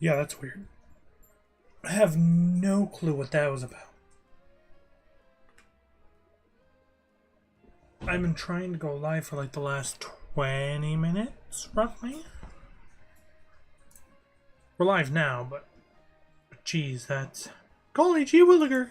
Yeah, that's weird. I have no clue what that was about. I've been trying to go live for like the last 20 minutes, roughly. We're live now, but geez, that's. Golly gee williger!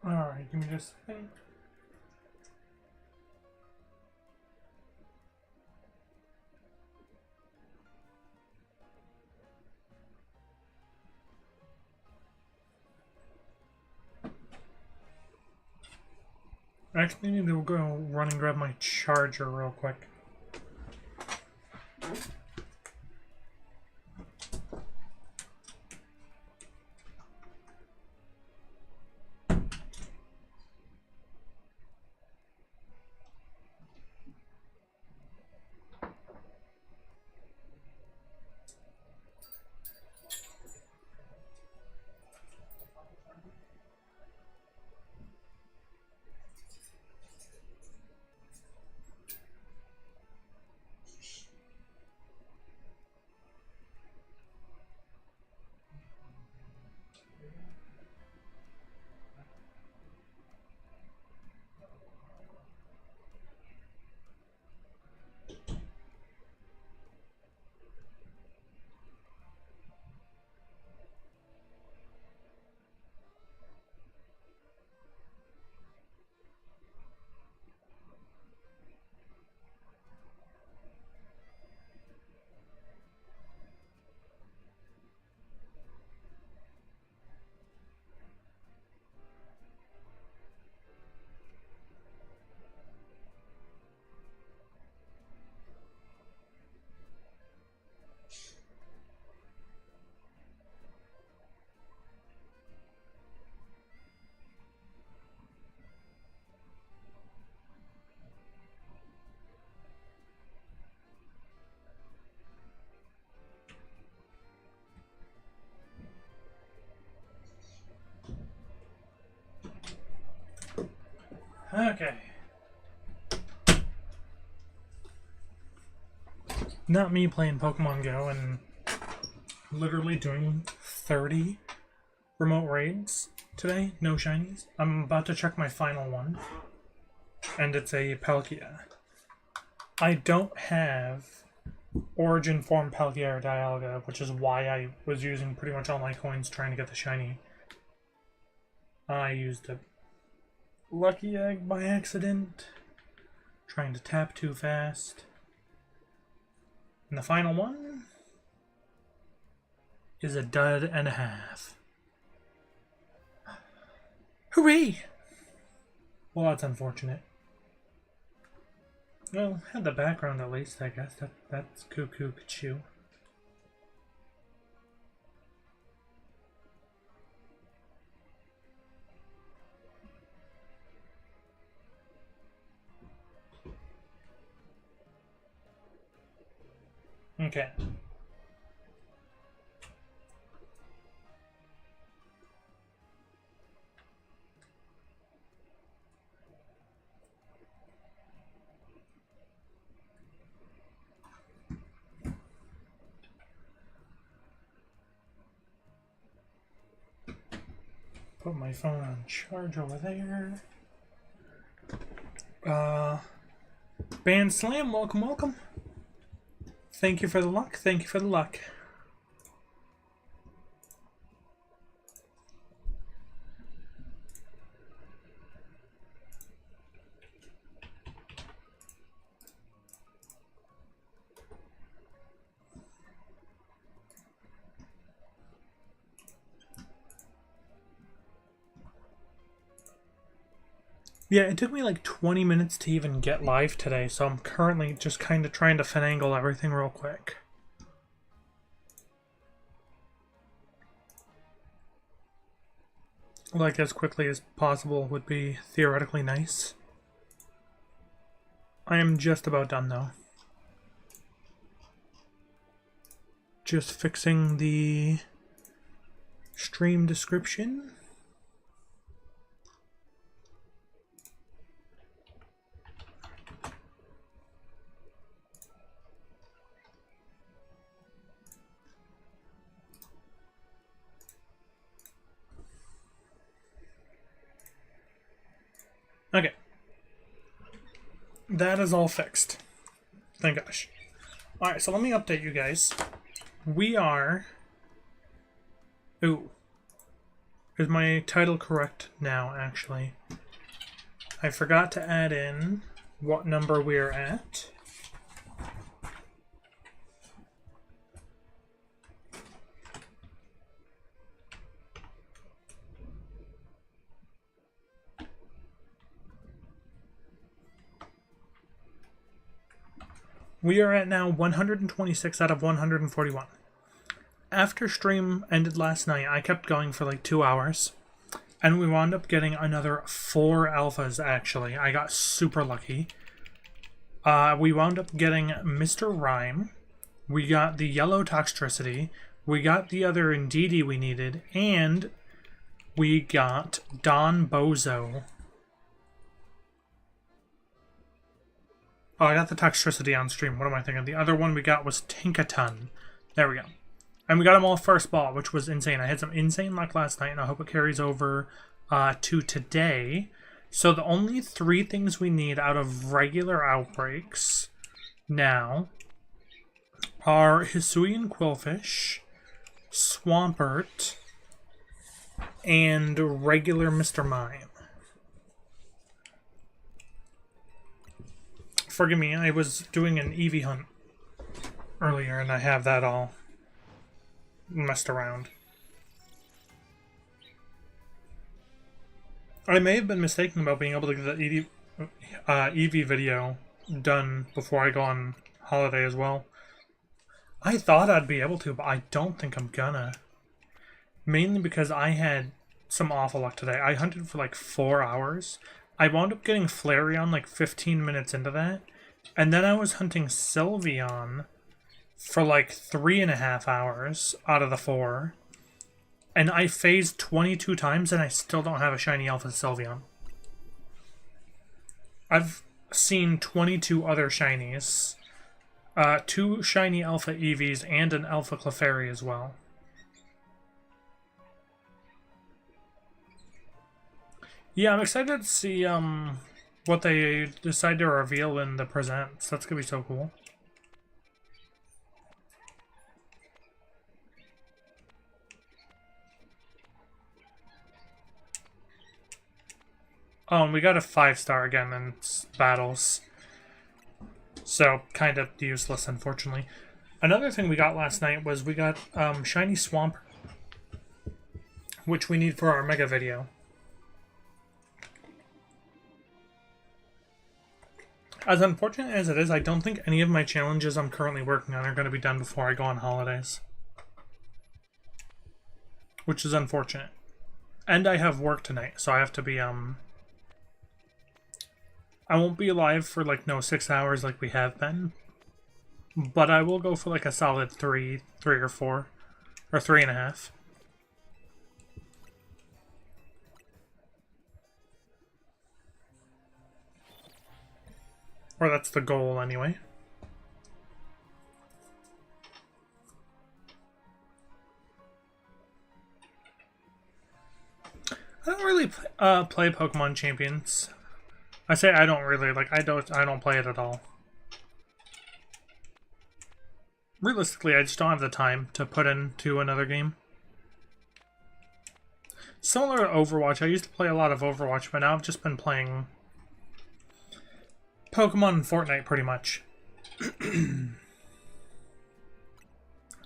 Alright, give me just a second. I actually need to go run and grab my charger real quick. Okay. Not me playing Pokemon Go and literally doing 30 remote raids today. No shinies. I'm about to check my final one. And it's a Palkia. I don't have Origin Form Palkia or Dialga, which is why I was using pretty much all my coins trying to get the shiny. I used a Lucky Egg by accident, trying to tap too fast. And the final one is a dud and a half. Hooray! Well, that's unfortunate. Well, had the background at least, I guess. That's Cuckoo Kachu. Okay. Put my phone on charge over there. Band Slam, welcome, welcome. Thank you for the luck, thank you for the luck. Yeah, it took me like 20 minutes to even get live today, so I'm currently just kind of trying to finagle everything real quick. Like, as quickly as possible would be theoretically nice. I am just about done, though. Just fixing the stream description. Okay. That is all fixed. Thank gosh. Alright, so let me update you guys. We are... Ooh. Is my title correct now, actually? I forgot to add in what number we're at. We are at now 126 out of 141. After stream ended last night, I kept going for like 2 hours. And we wound up getting another 4 alphas, actually. I got super lucky. We wound up getting Mr. Rhyme. We got the yellow Toxtricity. We got the other Indeedee we needed. And we got Don Bozo. Oh, I got the Toxtricity on stream. What am I thinking? The other one we got was Tinkaton. There we go. And we got them all first ball, which was insane. I had some insane luck last night, and I hope it carries over to today. So the only 3 things we need out of regular outbreaks now are Hisuian Quillfish, Swampert, and regular Mr. Mime. Forgive me, I was doing an Eevee hunt earlier, and I have that all messed around. I may have been mistaken about being able to get the Eevee video done before I go on holiday as well. I thought I'd be able to, but I don't think I'm gonna. Mainly because I had some awful luck today. I hunted for like 4 hours. I wound up getting Flareon like 15 minutes into that. And then I was hunting Sylveon for like 3.5 hours out of the 4. And I phased 22 times and I still don't have a shiny alpha Sylveon. I've seen 22 other shinies. 2 shiny alpha Eevees and an alpha Clefairy as well. Yeah, I'm excited to see what they decide to reveal in the presents. That's gonna be so cool. Oh, and we got a 5-star again in battles. So, kind of useless, unfortunately. Another thing we got last night was we got Shiny Swamp, which we need for our Mega video. As unfortunate as it is, I don't think any of my challenges I'm currently working on are going to be done before I go on holidays. Which is unfortunate. And I have work tonight, so I have to be, I won't be live for, like, 6 hours like we have been. But I will go for, like, a solid 3 or 4. Or 3.5. Or that's the goal, anyway. I don't really play Pokemon Champions. I say I don't really, like, I don't play it at all. Realistically, I just don't have the time to put into another game. Similar to Overwatch, I used to play a lot of Overwatch, but now I've just been playing Pokemon and Fortnite, pretty much.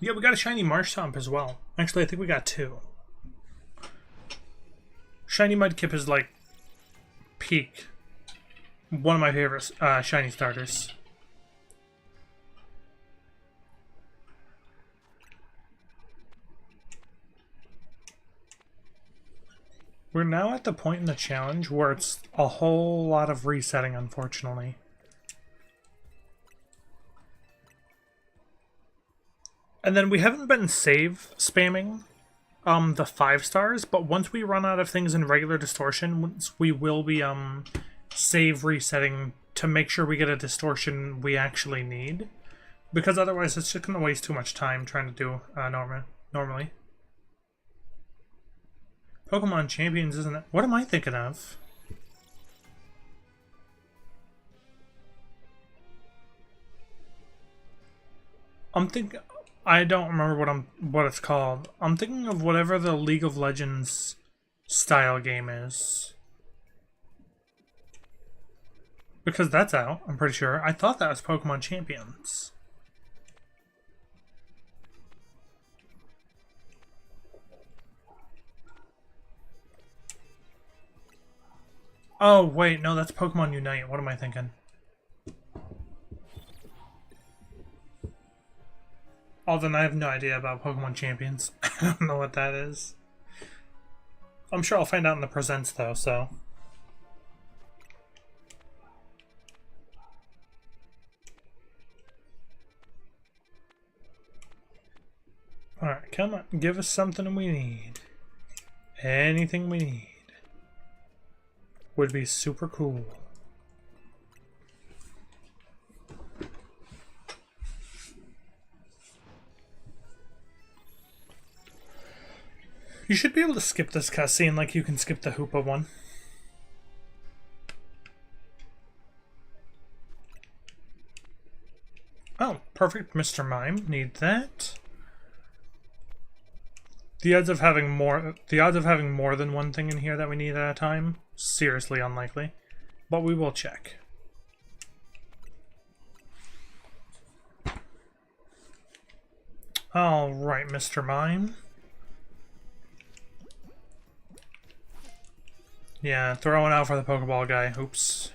Yeah, we got a shiny Marshtomp as well. Actually, I think we got 2. Shiny Mudkip is, like, peak One of my favorite shiny starters. We're now at the point in the challenge where it's a whole lot of resetting, unfortunately. And then we haven't been save spamming the 5 stars, but once we run out of things in regular distortion, we will be save resetting to make sure we get a distortion we actually need. Because otherwise it's just going to waste too much time trying to do normally. Pokemon Champions, isn't it? What am I thinking of? I don't remember what it's called. I'm thinking of whatever the League of Legends style game is. Because that's out, I'm pretty sure. I thought that was Pokemon Champions. Oh, wait, no, that's Pokemon Unite. What am I thinking? Oh, then I have no idea about Pokemon Champions. I don't know what that is. I'm sure I'll find out in the presents, though, so... Alright, come on. Give us something we need. Anything we need. Would be super cool. You should be able to skip this cutscene like you can skip the Hoopa one. Oh, perfect, Mr. Mime. Need that. The odds of having more than one thing in here that we need at a time, seriously unlikely. But we will check. Alright, Mr. Mime. Yeah, throwing out for the Pokeball guy. Oops.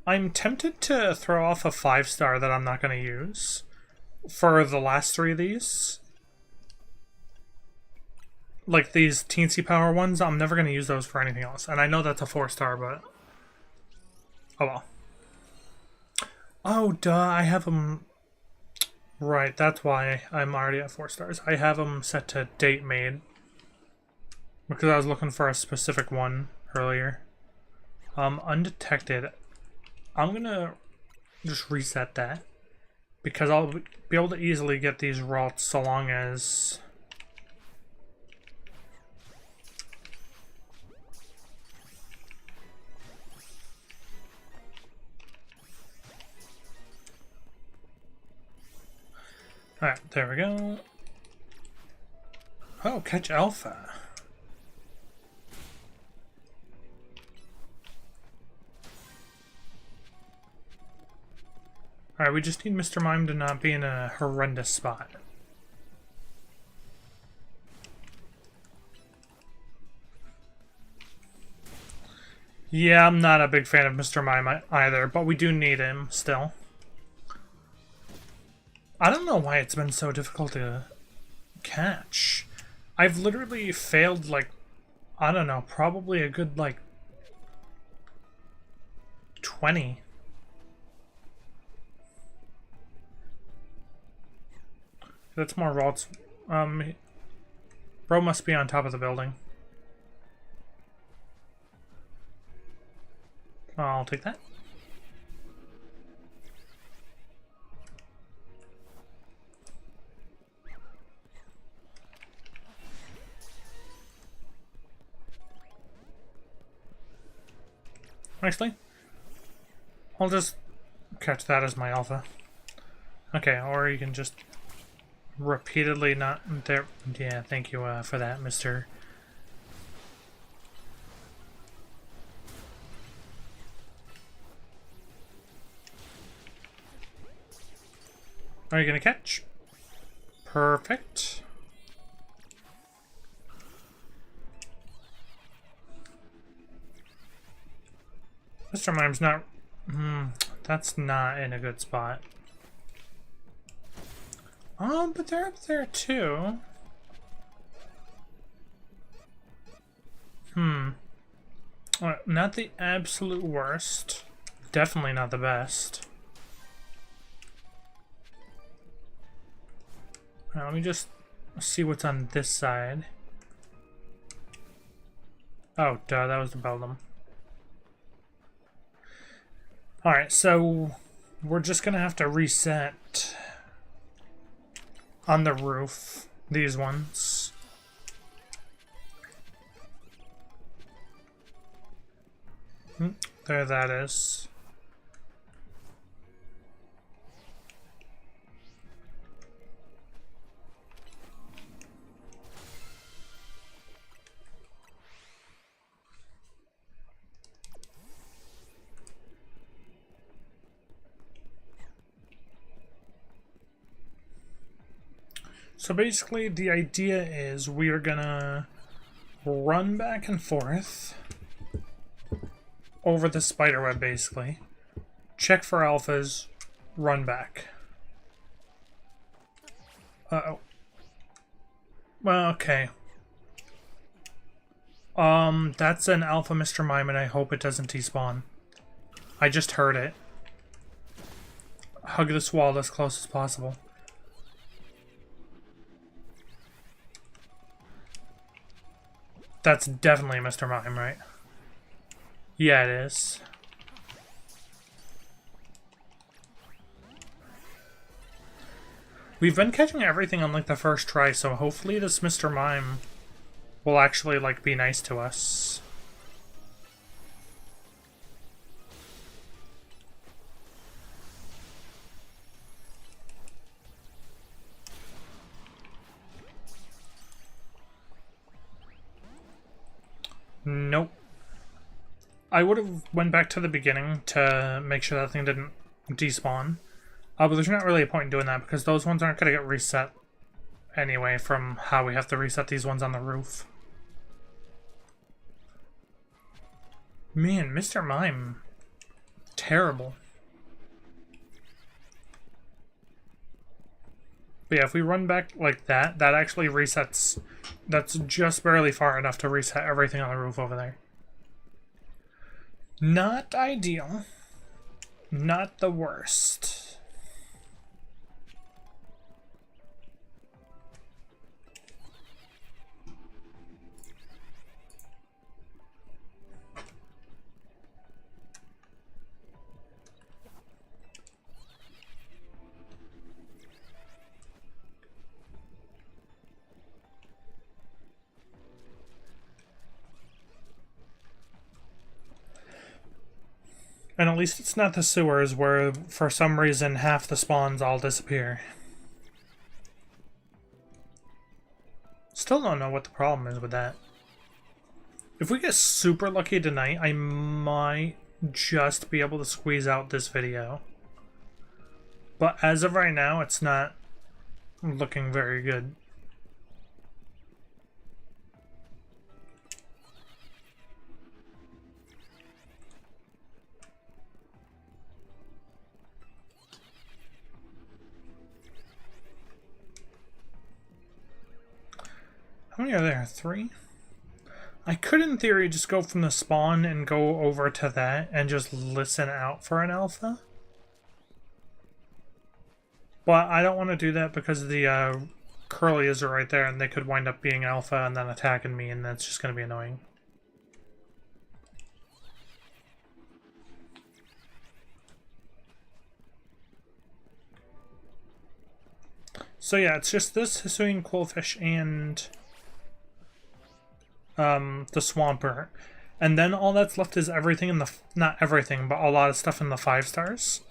I'm tempted to throw off a 5-star that I'm not going to use for the last 3 of these. Like these teensy power ones, I'm never going to use those for anything else. And I know that's a 4-star, but... oh well. Oh, duh, I have them... Right, that's why I'm already at 4 stars. I have them set to date made. Because I was looking for a specific one earlier. Undetected. I'm gonna just reset that. Because I'll be able to easily get these routes so long as... Alright, there we go. Oh, catch Alpha. Alright, we just need Mr. Mime to not be in a horrendous spot. Yeah, I'm not a big fan of Mr. Mime either, but we do need him still. I don't know why it's been so difficult to catch. I've literally failed, like, I don't know, probably a good, like, 20. That's more routes. Bro must be on top of the building. I'll take that. Actually, I'll just catch that as my alpha. Okay, or you can just repeatedly not there. Yeah, thank you for that, Mr. Are you gonna catch? Perfect. Mr. Mime's not... that's not in a good spot. Oh, but they're up there too. Not the absolute worst. Definitely not the best. Let me just see what's on this side. Oh, duh, that was the Beldam. Alright, so we're just gonna have to reset on the roof, these ones. There that is. So basically the idea is we are gonna run back and forth over the spiderweb, basically. Check for alphas, run back. Uh-oh. Well, okay. That's an alpha Mr. Mime, and I hope it doesn't despawn. I just heard it. Hug this wall as close as possible. That's definitely Mr. Mime, right? Yeah, it is. We've been catching everything on, like, the first try, so hopefully this Mr. Mime will actually, like, be nice to us. Nope. I would have went back to the beginning to make sure that thing didn't despawn. But there's not really a point in doing that because those ones aren't going to get reset anyway from how we have to reset these ones on the roof. Man, Mr. Mime. Terrible. But yeah, if we run back like that, that actually resets. That's just barely far enough to reset everything on the roof over there. Not ideal. Not the worst. And at least it's not the sewers where, for some reason, half the spawns all disappear. Still don't know what the problem is with that. If we get super lucky tonight, I might just be able to squeeze out this video. But as of right now, it's not looking very good. How many are there? 3? I could, in theory, just go from the spawn and go over to that and just listen out for an alpha. But I don't want to do that because the Curlies are right there and they could wind up being alpha and then attacking me, and that's just going to be annoying. So yeah, it's just this Hisuian Quillfish and the Swampert. And then all that's left is everything in the... Not everything, but a lot of stuff in the 5 stars.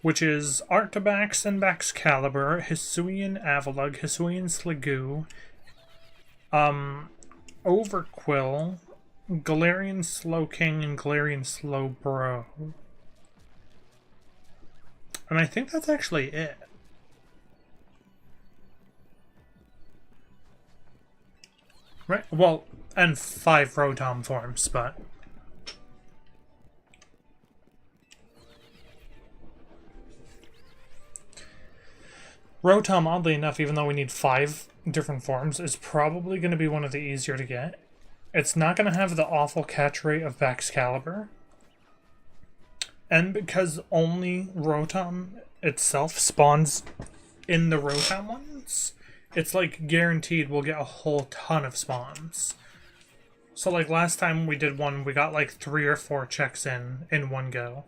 Which is Arctobax and Baxcalibur, Hisuian Avalugg, Hisuian Sliggoo, Overquill, Galarian Slowking, and Galarian Slowbro. And I think that's actually it. Right, well, and 5 Rotom forms, but... Rotom, oddly enough, even though we need 5 different forms, is probably going to be one of the easier to get. It's not going to have the awful catch rate of Baxcalibur. And because only Rotom itself spawns in the Rotom ones, it's like guaranteed we'll get a whole ton of spawns. So like last time we did one, we got like 3 or 4 checks in one go.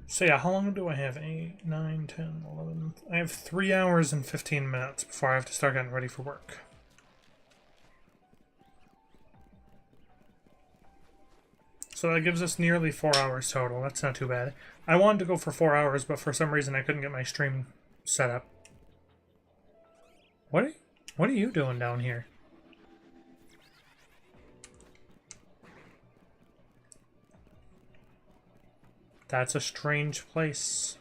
So yeah, how long do I have? 8, 9, 10, 11... I have 3 hours and 15 minutes before I have to start getting ready for work. So that gives us nearly 4 hours total. That's not too bad. I wanted to go for 4 hours, but for some reason I couldn't get my stream set up. What are you doing down here? That's a strange place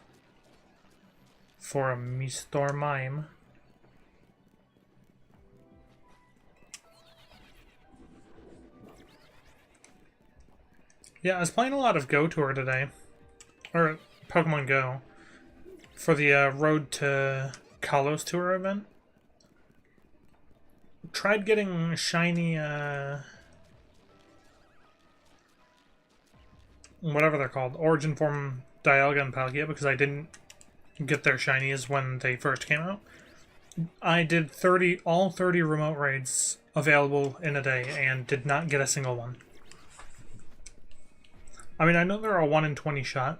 for a Mr. Mime. Yeah, I was playing a lot of Go Tour today. Or Pokemon Go. For the Road to Kalos Tour event. Tried getting shiny, whatever they're called, Origin Form Dialga and Palkia, because I didn't get their shinies when they first came out. I did all 30 remote raids available in a day and did not get a single one. I mean, I know they're a 1 in 20 shot,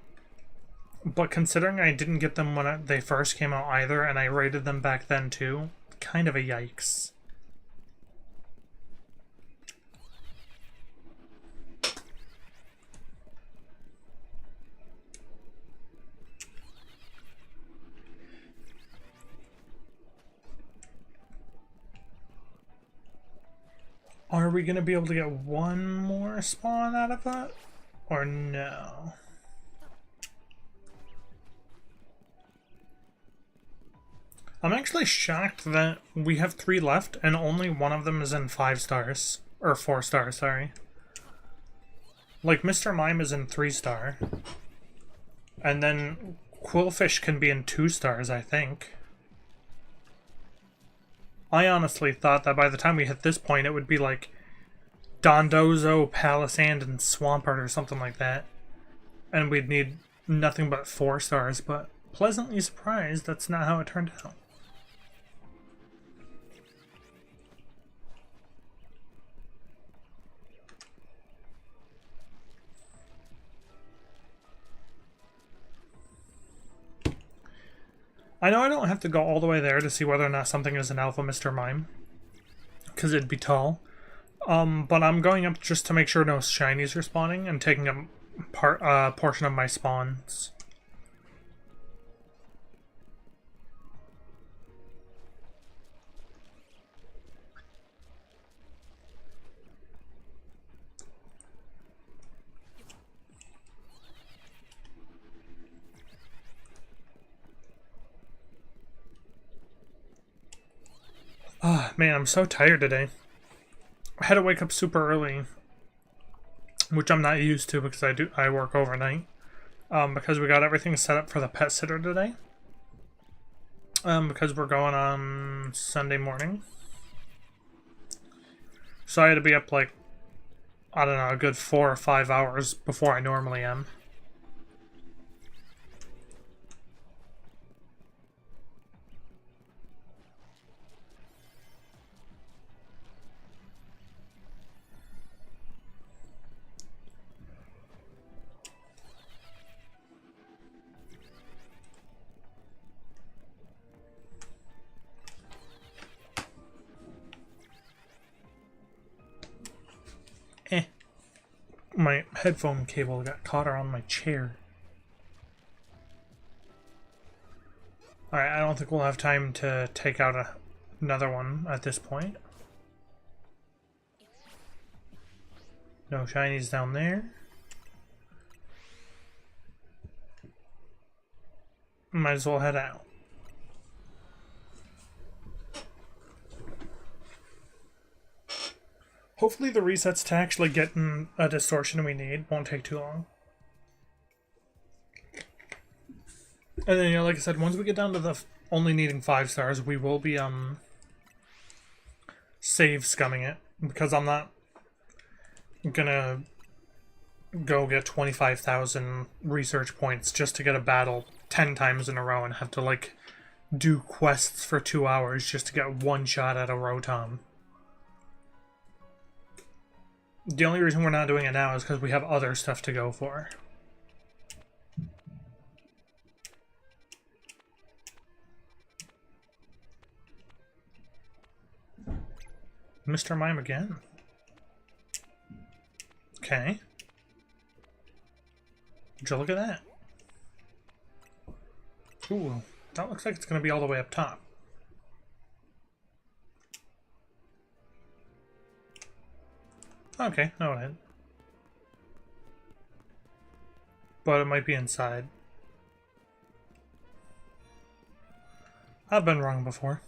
but considering I didn't get them when they first came out either, and I raided them back then too, kind of a yikes. Are we going to be able to get one more spawn out of that? Or no? I'm actually shocked that we have 3 left and only one of them is in 5 stars. Or 4 stars, sorry. Like, Mr. Mime is in 3 star. And then Quillfish can be in 2 stars, I think. I honestly thought that by the time we hit this point, it would be like Dondozo, Palisand, and Swampert or something like that. And we'd need nothing but 4 stars, but pleasantly surprised that's not how it turned out. I know I don't have to go all the way there to see whether or not something is an alpha Mr. Mime, because it'd be tall. But I'm going up just to make sure no shinies are spawning and taking a portion of my spawns. Ah, man, I'm so tired today. I had to wake up super early, which I'm not used to because I work overnight. Because we got everything set up for the pet sitter today. Because we're going on Sunday morning. So I had to be up like, I don't know, a good 4 or 5 hours before I normally am. My headphone cable got caught around my chair. Alright, I don't think we'll have time to take out another one at this point. No shinies down there. might as well head out. Hopefully the resets to actually getting a distortion we need won't take too long. And then, like I said, once we get down to the only needing 5 stars, we will be, save scumming it. Because I'm not gonna go get 25,000 research points just to get a battle 10 times in a row and have to, like, do quests for 2 hours just to get one shot at a Rotom. The only reason we're not doing it now is because we have other stuff to go for. Mr. Mime again. Okay. Would you look at that? Ooh, that looks like it's going to be all the way up top. Okay, no it ain't. But it might be inside. I've been wrong before.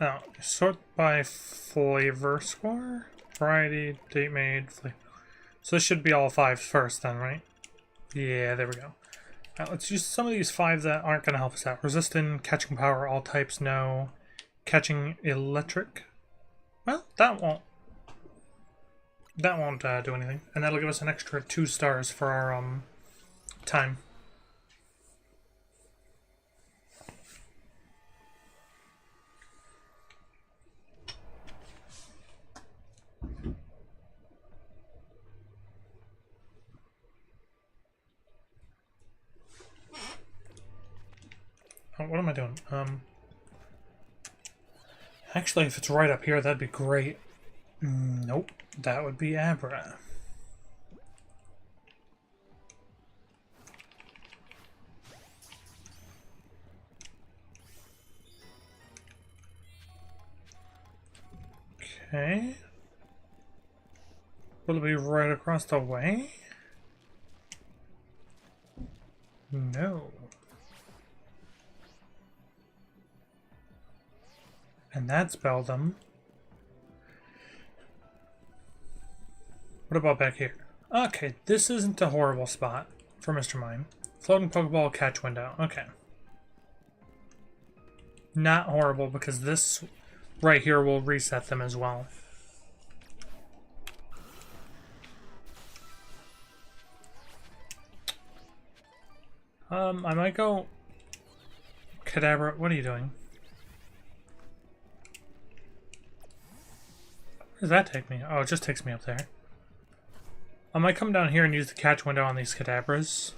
Now, sort by flavor score? Variety, date made, flavor. So this should be all 5 first then, right? Yeah, there we go. Now, let's use some of these 5 that aren't going to help us out. Resistant, catching power, all types, no. Catching electric. Well, that won't do anything. And that'll give us an extra 2 stars for our time. Oh, what am I doing? Actually, if it's right up here, that'd be great. Nope, that would be Abra. Okay. Will it be right across the way? No. And that's Beldum. What about back here? Okay, this isn't a horrible spot for Mr. Mime. Floating Pokeball catch window. Okay. Not horrible because this right here will reset them as well. I might go... Kadabra, what are you doing? Where does that take me? Oh, it just takes me up there. I might come down here and use the catch window on these Kadabras.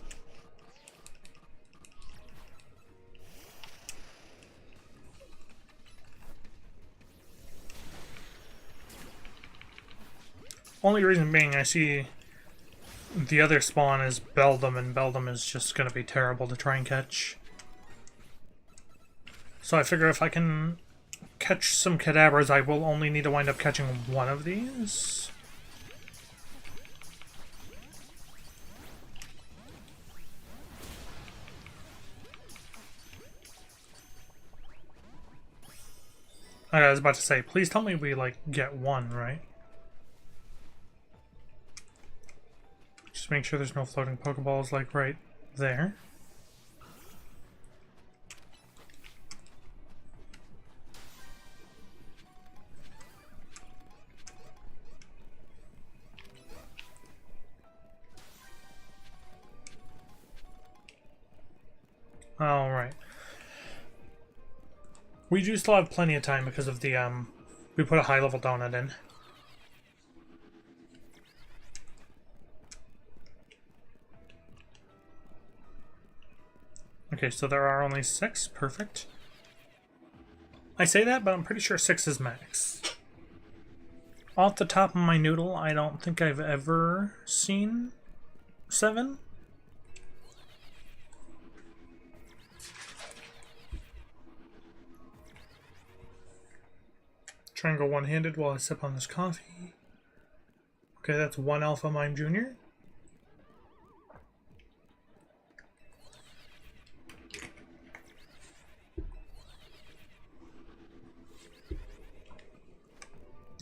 Only reason being I see the other spawn is Beldum, and Beldum is just going to be terrible to try and catch. So I figure if I can catch some Kadabras, I will only need to wind up catching one of these. I was about to say, please tell me we, like, get one, right? Just make sure there's no floating Pokeballs, like, right there. Alright. We do still have plenty of time because of the, we put a high-level donut in. Okay, so there are only 6. Perfect. I say that, but I'm pretty sure 6 is max. Off the top of my noodle, I don't think I've ever seen 7. Try and go one-handed while I sip on this coffee. Okay, that's one Alpha Mime Jr.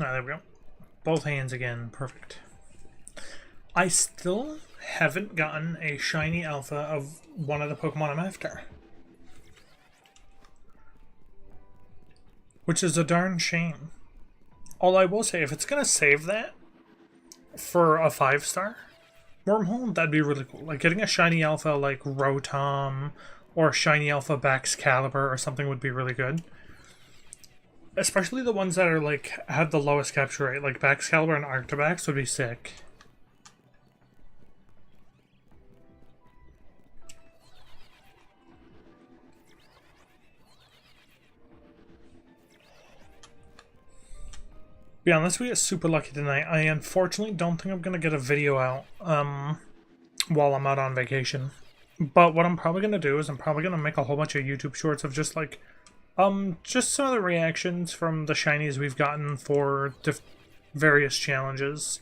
Ah, there we go. Both hands again. Perfect. I still haven't gotten a shiny alpha of one of the Pokemon I'm after. Which is a darn shame. All I will say, if it's going to save that for a 5-star wormhole, that'd be really cool. Like getting a shiny alpha like Rotom or shiny alpha Baxcalibur or something would be really good. Especially the ones that are like have the lowest capture rate, like Baxcalibur and Arctobax would be sick. Yeah, unless we get super lucky tonight, I unfortunately don't think I'm gonna get a video out while I'm out on vacation. But what I'm probably gonna do is I'm probably gonna make a whole bunch of YouTube shorts of just like just some of the reactions from the shinies we've gotten for various challenges.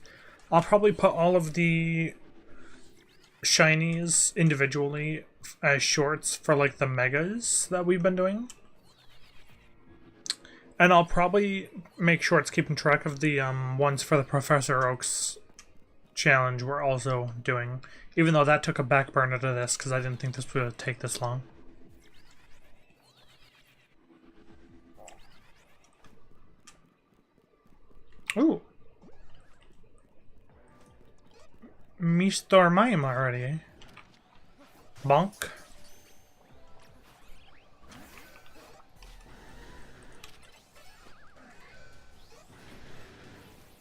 I'll probably put all of the shinies individually as shorts for like the megas that we've been doing. And I'll probably make shorts keeping track of the ones for the Professor Oaks challenge we're also doing. Even though that took a back burner to this because I didn't think this would take this long. Ooh. Mr. Mime already. Bonk.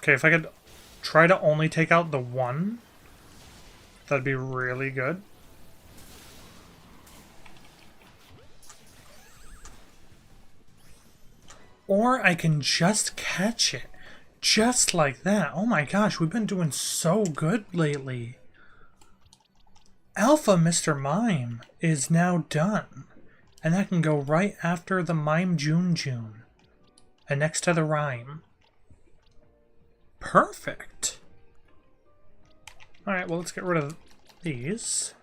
Okay, if I could try to only take out the one, that'd be really good. Or I can just catch it. Just like that. Oh my gosh, we've been doing so good lately. Alpha Mr. Mime is now done. And that can go right after the Mime June. And next to the rhyme. Perfect. Alright, well let's get rid of these.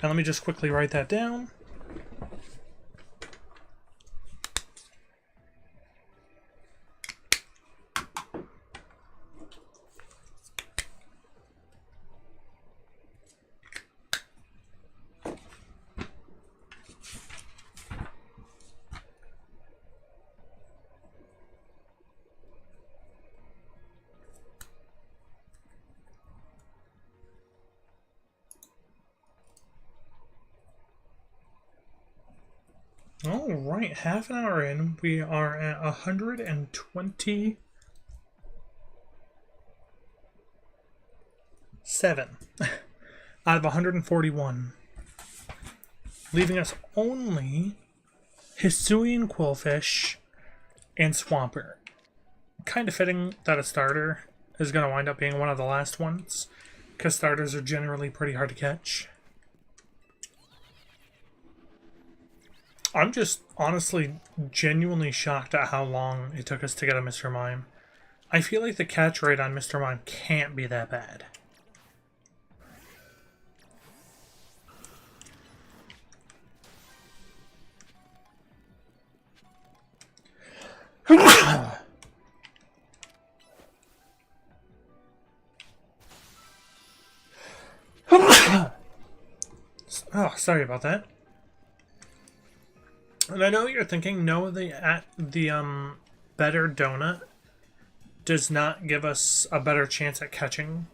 And let me just quickly write that down. Alright, half an hour in, we are at 127 out of 141, leaving us only Hisuian Quillfish and Swampert. Kind of fitting that a starter is going to wind up being one of the last ones, because starters are generally pretty hard to catch. I'm just honestly genuinely shocked at how long it took us to get a Mr. Mime. I feel like the catch rate on Mr. Mime can't be that bad. Oh, sorry about that. And I know you're thinking, no, the better donut does not give us a better chance at catching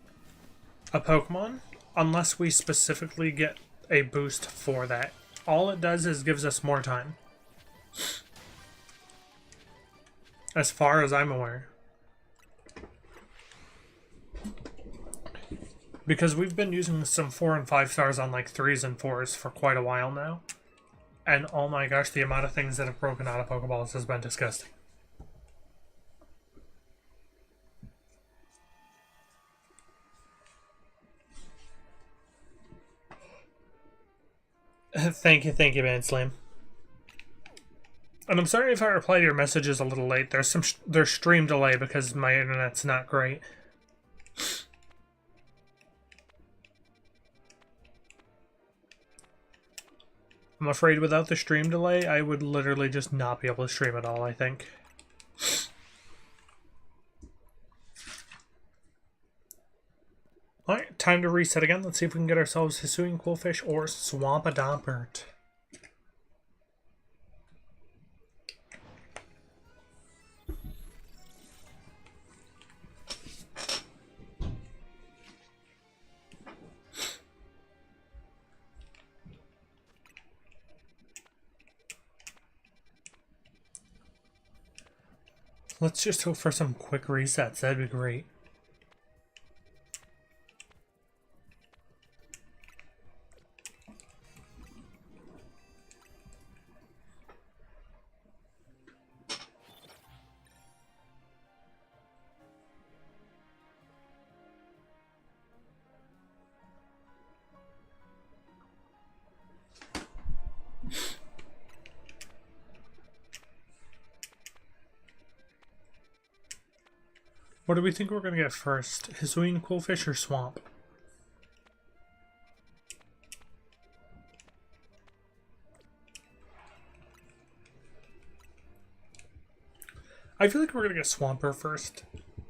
a Pokemon unless we specifically get a boost for that. All it does is gives us more time. As far as I'm aware. Because we've been using some 4 and 5 stars on like 3s and 4s for quite a while now. And oh my gosh, the amount of things that have broken out of Pokeballs has been disgusting. Thank you, Man Slam. And I'm sorry if I reply to your messages a little late. There's stream delay because my internet's not great. I'm afraid without the stream delay, I would literally just not be able to stream at all, I think. Alright, time to reset again. Let's see if we can get ourselves Hisuian Quillfish or Swampadampert. Let's just hope for some quick resets. That'd be great. What do we think we're going to get first? Hisuian Quillfish or Swamp? I feel like we're going to get Swampert first.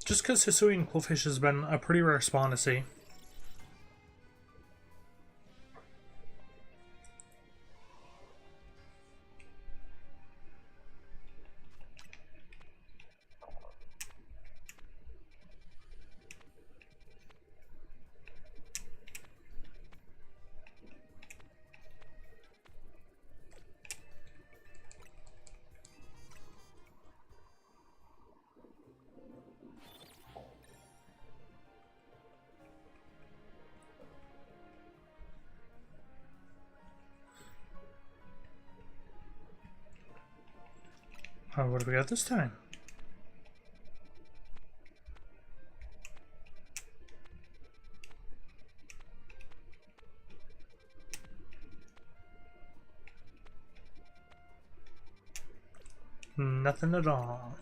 Just because Hisuian Quillfish has been a pretty rare spawn to see. Oh, what do we got this time? Nothing at all.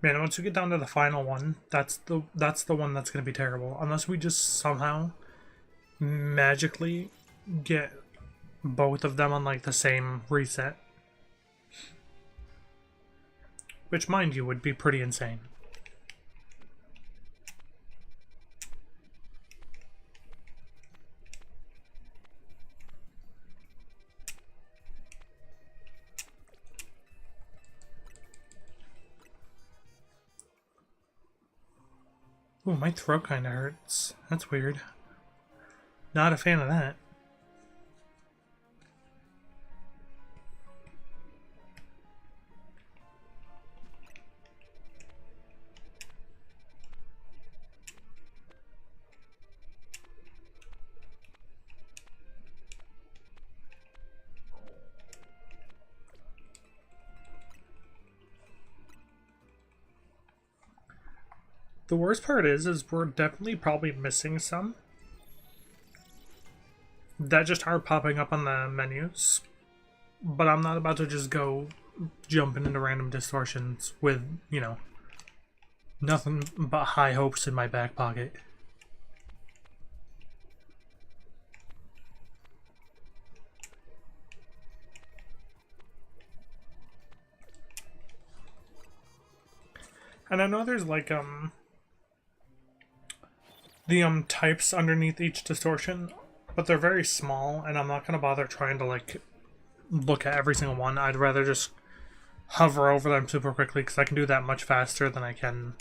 Man, once we get down to the final one, that's the one that's going to be terrible. Unless we just somehow magically get both of them on like the same reset. Which, mind you, would be pretty insane. Ooh, my throat kind of hurts. That's weird. Not a fan of that. The worst part is we're definitely probably missing some that just aren't popping up on the menus. But I'm not about to just go jumping into random distortions with, you know, nothing but high hopes in my back pocket. And I know there's like the types underneath each distortion, but they're very small, and I'm not gonna bother trying to like look at every single one. I'd rather just hover over them super quickly because I can do that much faster than I can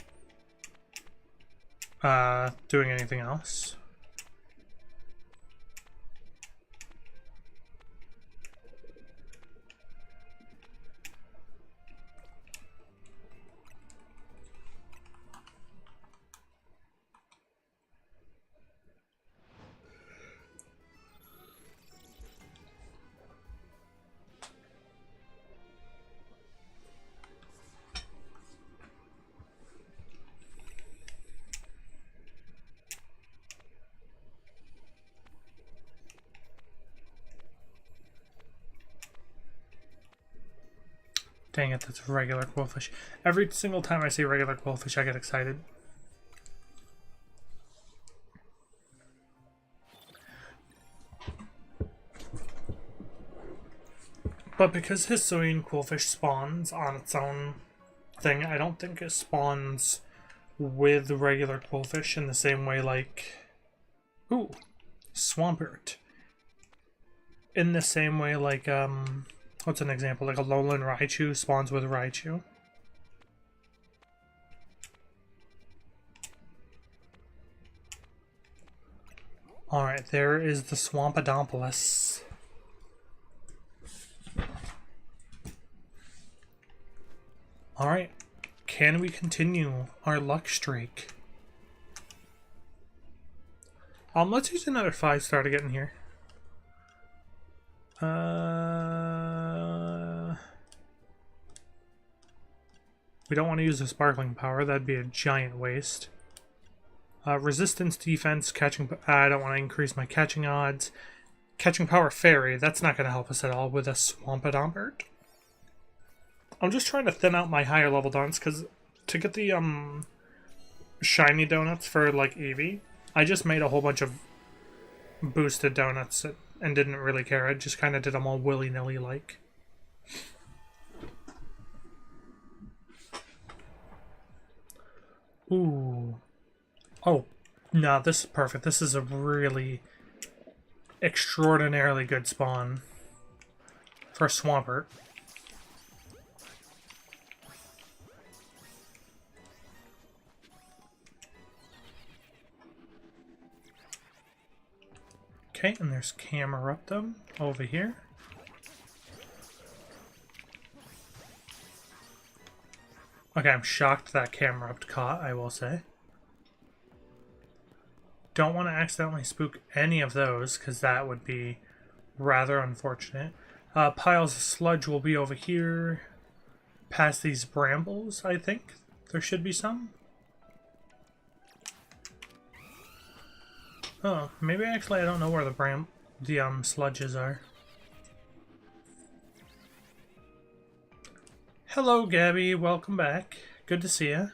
doing anything else. Dang it, that's regular quillfish. Every single time I see regular quillfish, I get excited. But because Hisuian quillfish spawns on its own thing, I don't think it spawns with regular quillfish in the same way like... Ooh, Swampert. In the same way like, what's an example? Like a lowland Raichu spawns with Raichu. Alright, there is the Swampodomphalus. Alright, can we continue our luck streak? Let's use another 5-star to get in here. We don't want to use a sparkling power, that'd be a giant waste. Resistance, defense, catching... I don't want to increase my catching odds. Catching power fairy, that's not going to help us at all with a Swampert. I'm just trying to thin out my higher level donuts, because to get the shiny donuts for like Eevee, I just made a whole bunch of boosted donuts and didn't really care. I just kind of did them all willy-nilly like. Ooh. Oh, no, this is perfect. This is a really extraordinarily good spawn for Swampert. Okay, and there's Cameruptum over here. Okay, I'm shocked that Camerupt caught, I will say. Don't want to accidentally spook any of those, because that would be rather unfortunate. Piles of sludge will be over here. Past these brambles, I think. There should be some. Oh, maybe actually I don't know where the sludges are. Hello, Gabby. Welcome back. Good to see you.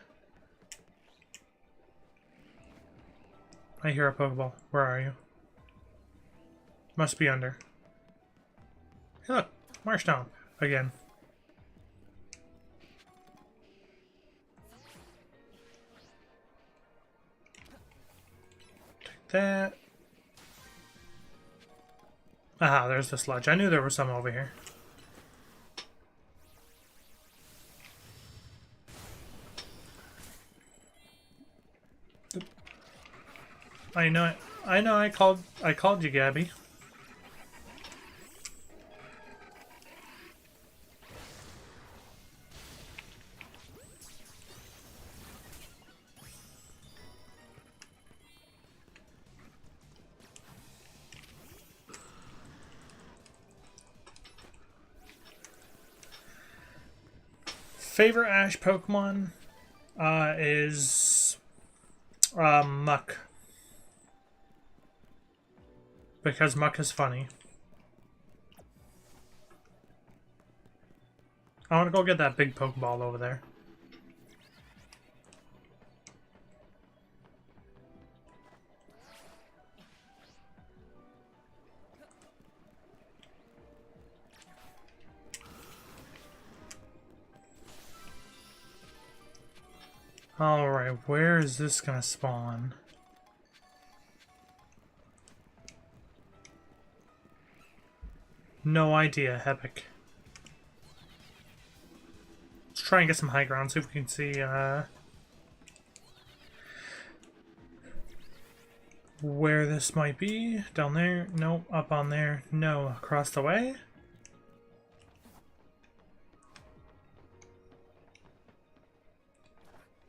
I hear a Pokeball. Where are you? Must be under. Hey, look. Marshtomp. Again. Take that. Aha, there's the sludge. I knew there was some over here. I know it. I know I called you, Gabby. Favorite Ash Pokemon is Muck. Because Muck is funny. I want to go get that big Pokeball over there. Alright, where is this gonna spawn? No idea, Epic. Let's try and get some high ground, see if we can see, where this might be. Down there? No. Up on there? No. Across the way?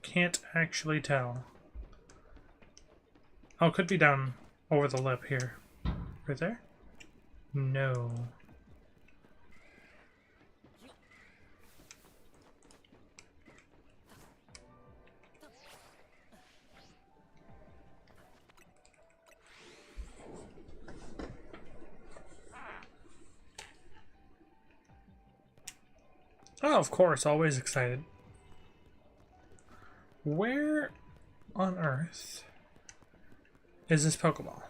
Can't actually tell. Oh, it could be down over the lip here. Right there? No. Oh, of course, always excited. Where on earth is this Pokeball?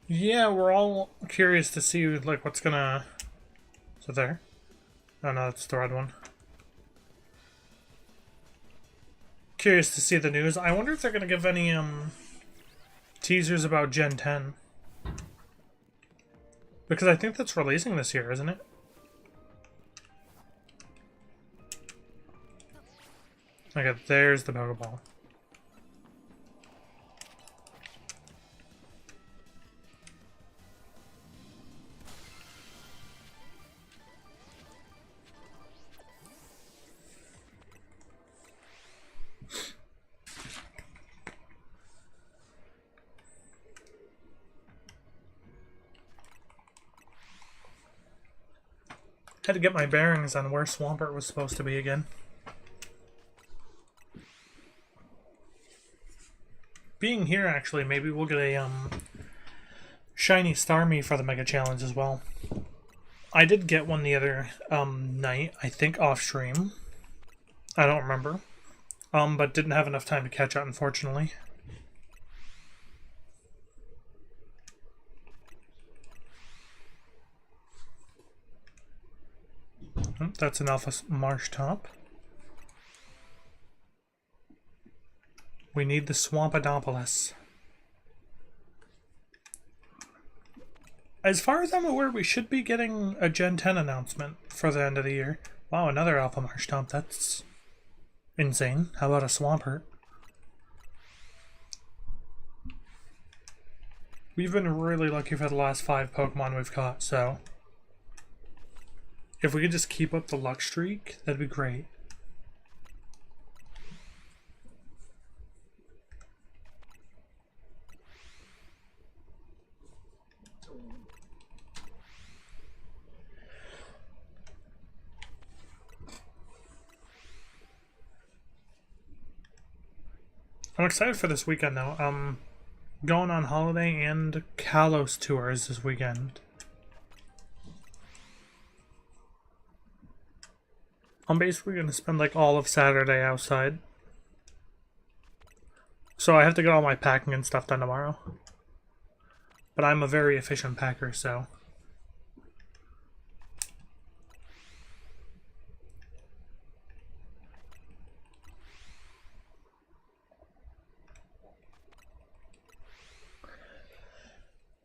Yeah, we're all curious to see like what's gonna. Is it there? Oh no, it's the red one. Curious to see the news. I wonder if they're gonna give any teasers about Gen 10. Because I think that's releasing this year, isn't it? Okay, there's the Pokeball. Had to get my bearings on where Swampert was supposed to be again. Being here, actually, maybe we'll get a shiny Starmie for the Mega Challenge as well. I did get one the other night, I think off stream. I don't remember. But didn't have enough time to catch up, unfortunately. That's an Alpha Marshtomp. We need the Swampodopolis. As far as I'm aware, we should be getting a Gen 10 announcement for the end of the year. Wow, another Alpha Marshtomp. That's insane. How about a Swampert? We've been really lucky for the last 5 Pokemon we've caught, so if we could just keep up the luck streak, that'd be great. I'm excited for this weekend though. Going on holiday and Kalos tours this weekend. I'm basically going to spend like all of Saturday outside. So I have to get all my packing and stuff done tomorrow. But I'm a very efficient packer, so.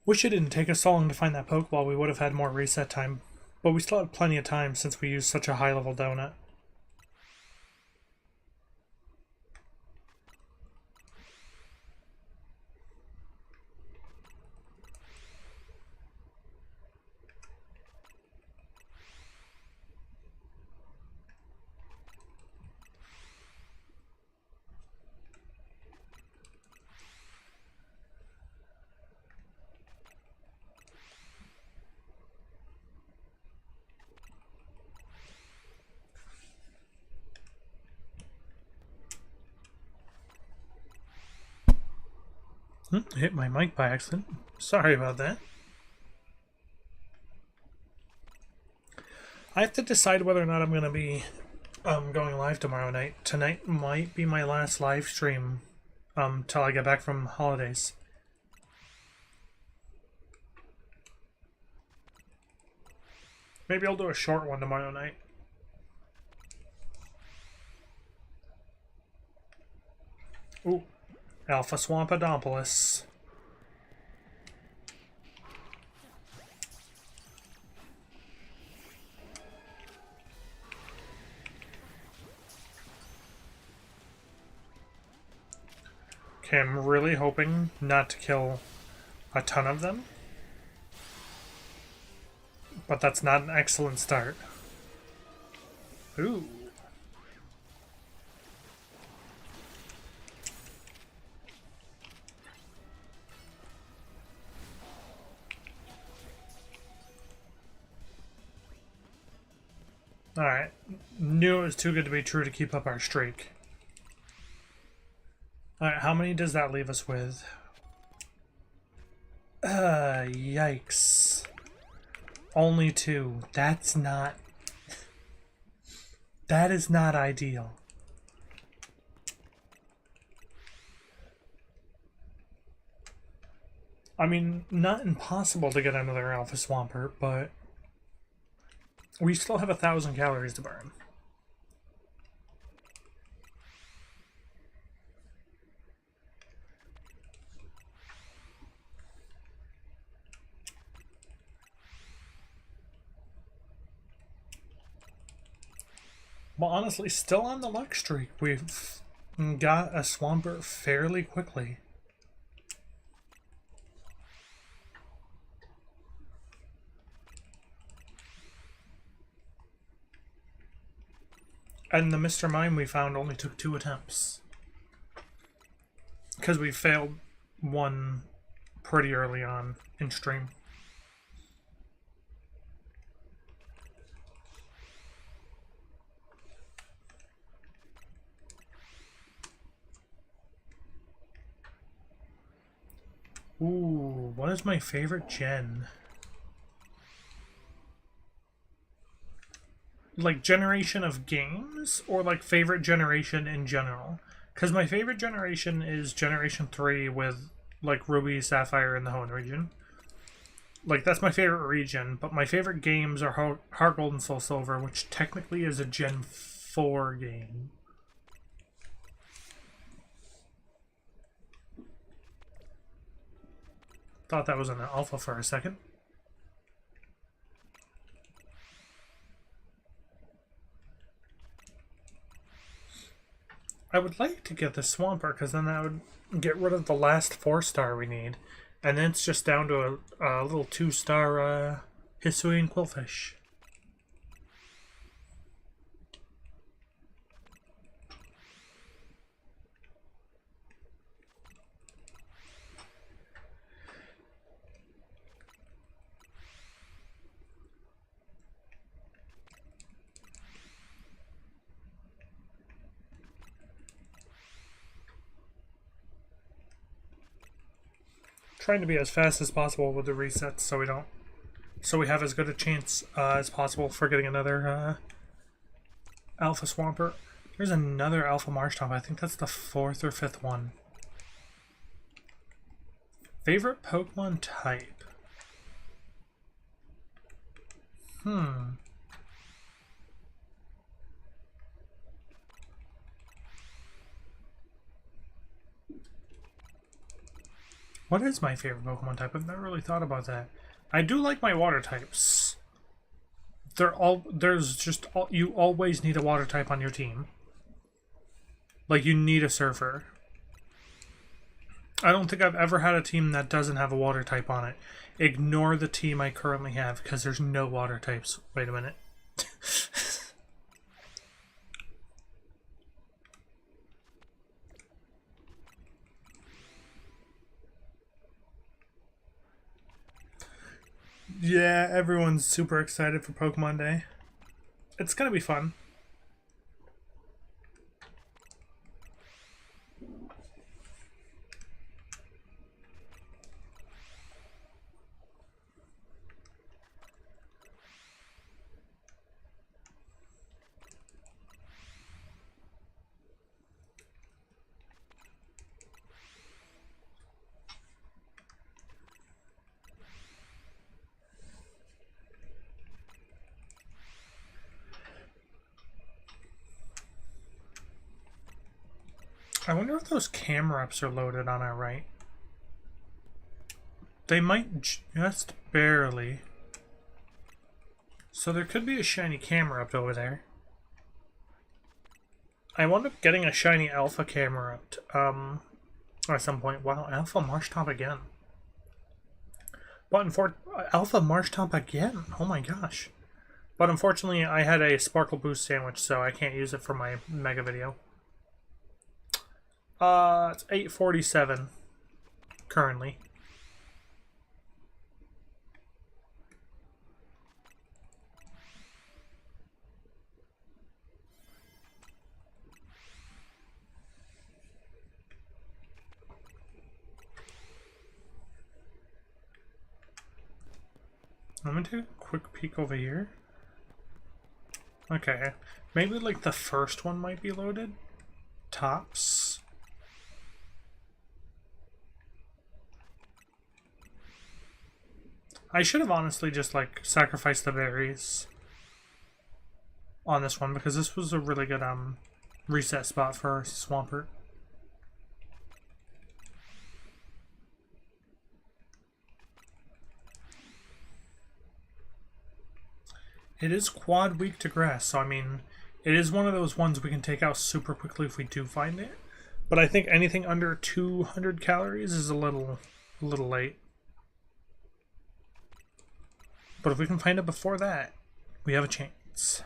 Wish it didn't take us so long to find that Pokeball. We would have had more reset time. But we still have plenty of time since we used such a high level donut. I hit my mic by accident. Sorry about that. I have to decide whether or not I'm going to be going live tomorrow night. Tonight might be my last live stream till I get back from holidays. Maybe I'll do a short one tomorrow night. Ooh. Alpha Swampodopolis. Okay, I'm really hoping not to kill a ton of them. But that's not an excellent start. Ooh. Alright. Knew it was too good to be true to keep up our streak. Alright, how many does that leave us with? Yikes. Only 2. That's not... That is not ideal. I mean, not impossible to get another Alpha Swampert, but we still have 1,000 calories to burn. Well, honestly, still on the luck streak. We've got a Swampert fairly quickly. And the Mr. Mime we found only took 2 attempts. Because we failed one pretty early on in stream. Ooh, what is my favorite gen? Like generation of games or like favorite generation in general? Because my favorite generation is Generation 3 with like Ruby, Sapphire, and the Hoenn region. Like that's my favorite region, but my favorite games are Heart Gold and Soul Silver, which technically is a Gen 4 game. Thought that was an alpha for a second. I would like to get the Swampert, because then that would get rid of the last 4-star we need. And then it's just down to a little 2-star Hisuian Quillfish. Trying to be as fast as possible with the resets so we have as good a chance as possible for getting another Alpha Swampert. There's another Alpha Marshtomp. I think that's the 4th or 5th one. Favorite Pokemon type? What is my favorite Pokemon type? I've never really thought about that. I do like my water types. You always need a water type on your team. Like you need a Surfer. I don't think I've ever had a team that doesn't have a water type on it. Ignore the team I currently have because there's no water types. Wait a minute. Yeah, everyone's super excited for Pokemon Day. It's gonna be fun. I wonder if those Camerups are loaded on our right. They might just barely. So there could be a shiny Camerupt over there. I wound up getting a shiny Alpha Camerupt at some point. Wow, Alpha Marshtomp again. But Alpha Marshtomp again? Oh my gosh. But unfortunately, I had a Sparkle Boost sandwich, so I can't use it for my mega video. It's 8:47 currently. I'm gonna take a quick peek over here. Okay, maybe like the first one might be loaded. Tops. I should have honestly just like sacrificed the berries on this one because this was a really good reset spot for Swampert. It is quad weak to grass, so I mean, it is one of those ones we can take out super quickly if we do find it. But I think anything under 200 calories is a little late. But if we can find it before that, we have a chance.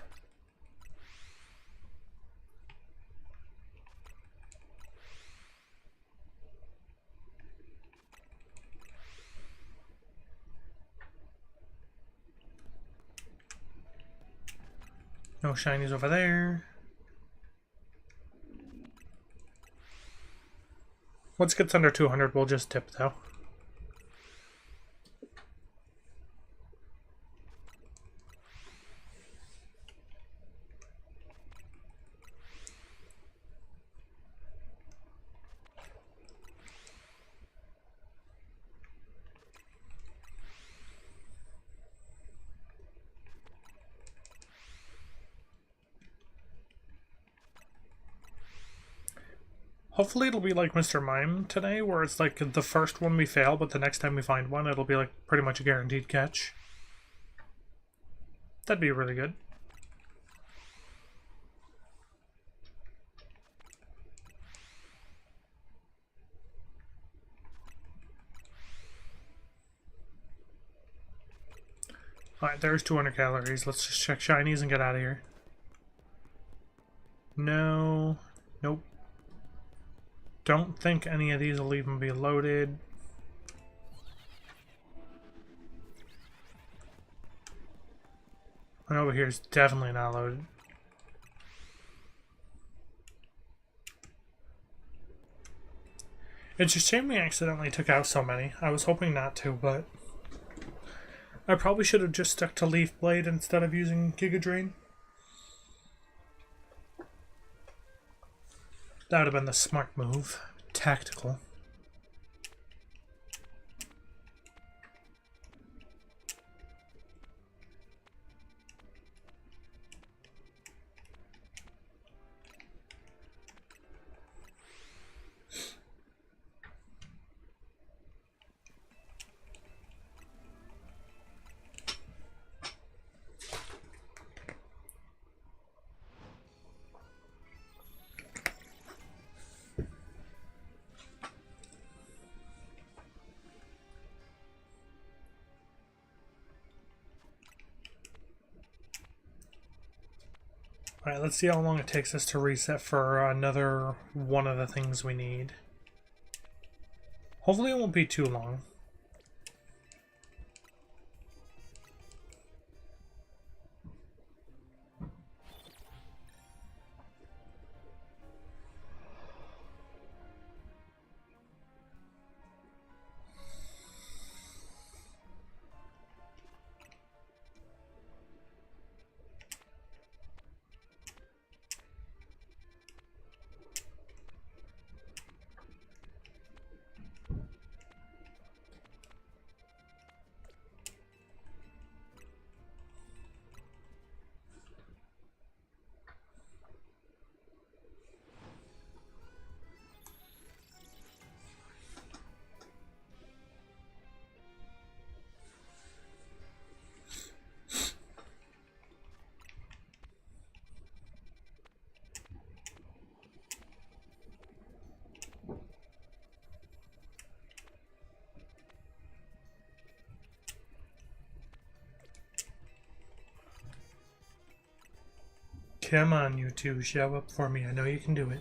No shinies over there. Once it gets under 200, we'll just dip though. Hopefully it'll be like Mr. Mime today, where it's like the first one we fail, but the next time we find one, it'll be like pretty much a guaranteed catch. That'd be really good. Alright, there's 200 calories. Let's just check shinies and get out of here. No. Nope. Don't think any of these will even be loaded. One over here is definitely not loaded. It's a shame we accidentally took out so many. I was hoping not to, but I probably should have just stuck to Leaf Blade instead of using Giga Drain. That would have been the smart move. Tactical. Alright, let's see how long it takes us to reset for another one of the things we need. Hopefully it won't be too long. Come on, you two, show up for me. I know you can do it.